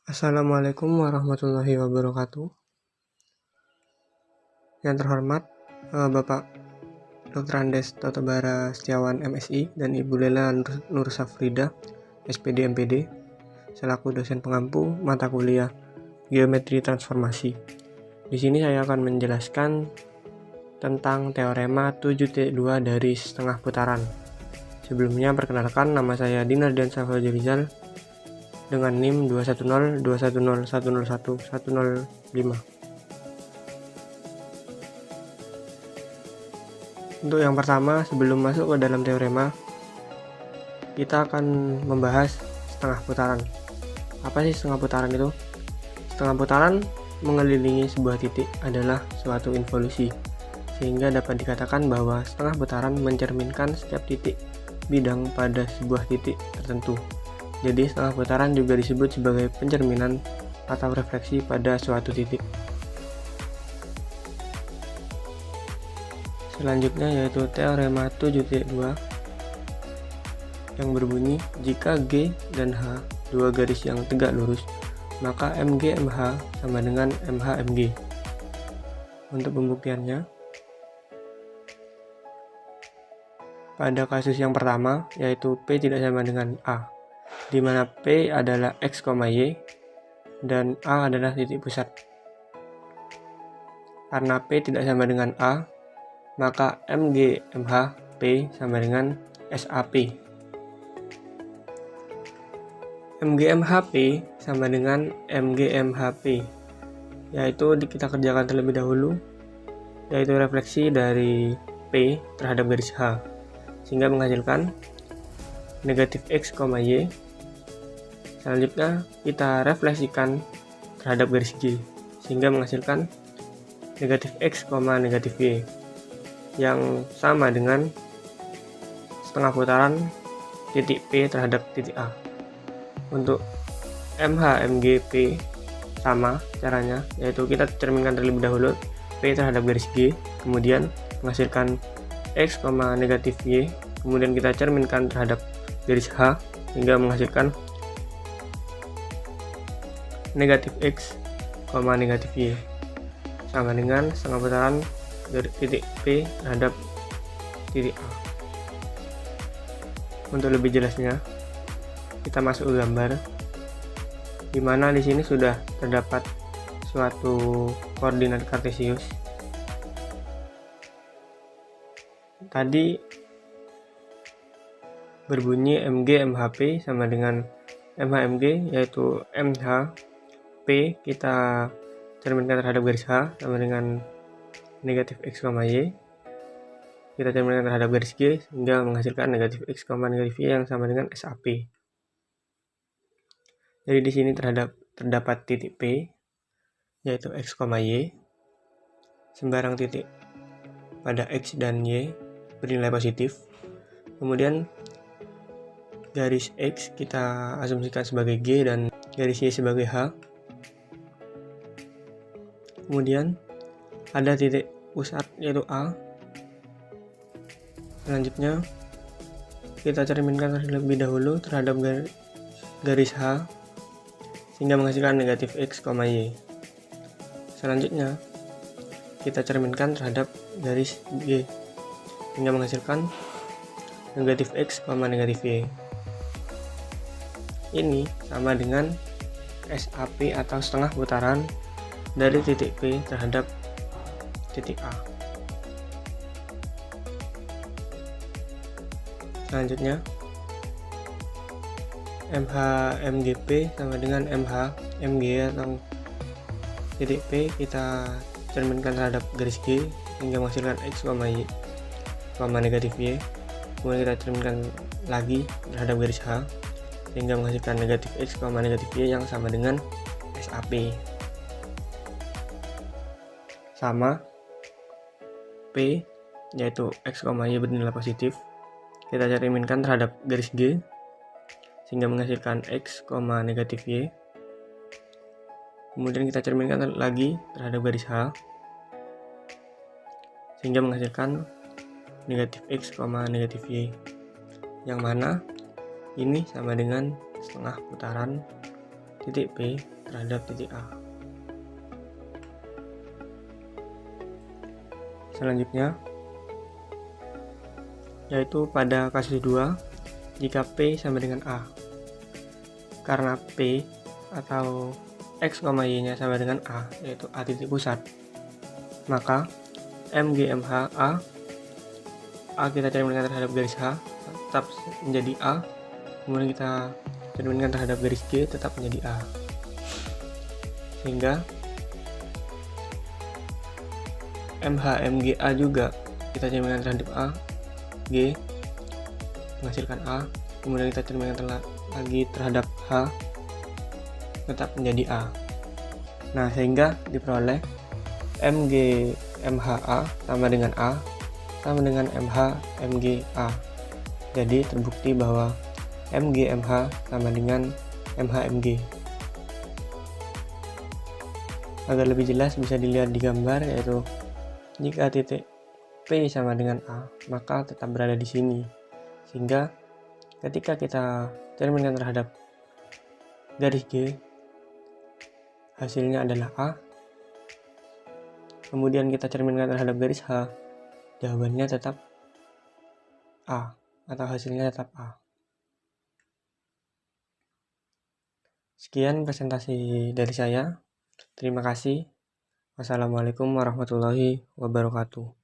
Assalamualaikum warahmatullahi wabarakatuh. Yang terhormat Bapak Dr. Andes Totobara Setiawan MSI dan Ibu Lela Nur Safrida SPD MPD selaku dosen pengampu mata kuliah Geometri Transformasi. Di sini saya akan menjelaskan tentang teorema 7.2 dari setengah putaran. Sebelumnya perkenalkan, nama saya Dinardian Safroji Rizal dengan NIM 21021010105. Untuk yang pertama, sebelum masuk ke dalam teorema, kita akan membahas setengah putaran. Apa sih setengah putaran itu? Setengah putaran mengelilingi sebuah titik adalah suatu involusi, sehingga dapat dikatakan bahwa setengah putaran mencerminkan setiap titik bidang pada sebuah titik tertentu. Jadi setengah putaran juga disebut sebagai pencerminan atau refleksi pada suatu titik. Selanjutnya yaitu teorema 7.2 yang berbunyi, jika G dan H dua garis yang tegak lurus, maka MG MH sama dengan MH MG. Untuk pembuktiannya, pada kasus yang pertama yaitu P tidak sama dengan A, di mana P adalah X, Y dan A adalah titik pusat. Karena P tidak sama dengan A, maka MG MH P sama dengan SAP. MG MH P sama dengan MG MH P, yaitu kita kerjakan terlebih dahulu, yaitu refleksi dari P terhadap garis H, sehingga menghasilkan negatif X, Y. Selanjutnya kita refleksikan terhadap garis G, sehingga menghasilkan negatif X, negatif Y, yang sama dengan setengah putaran titik P terhadap titik A. Untuk MH MG P sama caranya, yaitu kita cerminkan terlebih dahulu P terhadap garis G, kemudian menghasilkan X, negatif Y, kemudian kita cerminkan terhadap garis H hingga menghasilkan negatif X, negatif Y, sama dengan setengah putaran dari titik P terhadap titik A. Untuk lebih jelasnya, kita masuk ke gambar, di mana di sini sudah terdapat suatu koordinat kartesius. Tadi berbunyi MG MHP sama dengan MHMG, yaitu MH P kita cerminkan terhadap garis H sama dengan negatif X, Y. Kita cerminkan terhadap garis G sehingga menghasilkan negatif X, negatif Y yang sama dengan SAP. Jadi di sini terdapat titik P, yaitu X, Y. Sembarang titik pada X dan Y bernilai positif. Kemudian garis X kita asumsikan sebagai G dan garis Y sebagai H. Kemudian ada titik pusat yaitu A. Selanjutnya kita cerminkan terlebih dahulu terhadap garis H sehingga menghasilkan negatif X, Y. Selanjutnya kita cerminkan terhadap garis G hingga menghasilkan negatif X, negatif Y. Ini sama dengan SAP atau setengah putaran dari titik P terhadap titik A. Selanjutnya MH MGP sama dengan MH MG atau titik P kita cerminkan terhadap garis G hingga menghasilkan X, Y, negatif Y. Kemudian kita cerminkan lagi terhadap garis H sehingga menghasilkan negatif X, negatif Y yang sama dengan SAP. Sama P yaitu X, Y bernilai positif, kita cerminkan terhadap garis G sehingga menghasilkan X, negatif Y. Kemudian kita cerminkan lagi terhadap garis H sehingga menghasilkan negatif X, negatif Y, yang mana ini sama dengan setengah putaran titik P terhadap titik A. Selanjutnya, yaitu pada kasus 2, jika P sama dengan A. Karena P atau X, Y-nya sama dengan A, yaitu A titik pusat, maka MGMH A kita cerminkan terhadap garis H tetap menjadi A, kemudian kita cerminkan terhadap garis G tetap menjadi A. Sehingga MHMGA juga kita cerminkan terhadap A, G menghasilkan A, kemudian kita cerminkan lagi terhadap H tetap menjadi A. Nah, sehingga diperoleh MGMHA sama dengan A sama dengan MHMGA. Jadi terbukti bahwa MGMH sama dengan MHMG. Agar lebih jelas bisa dilihat di gambar, yaitu jika titik P sama dengan A, maka tetap berada di sini. Sehingga ketika kita cerminkan terhadap garis G, hasilnya adalah A. Kemudian kita cerminkan terhadap garis H, jawabannya tetap A, atau hasilnya tetap A. Sekian presentasi dari saya. Terima kasih. Wassalamualaikum warahmatullahi wabarakatuh.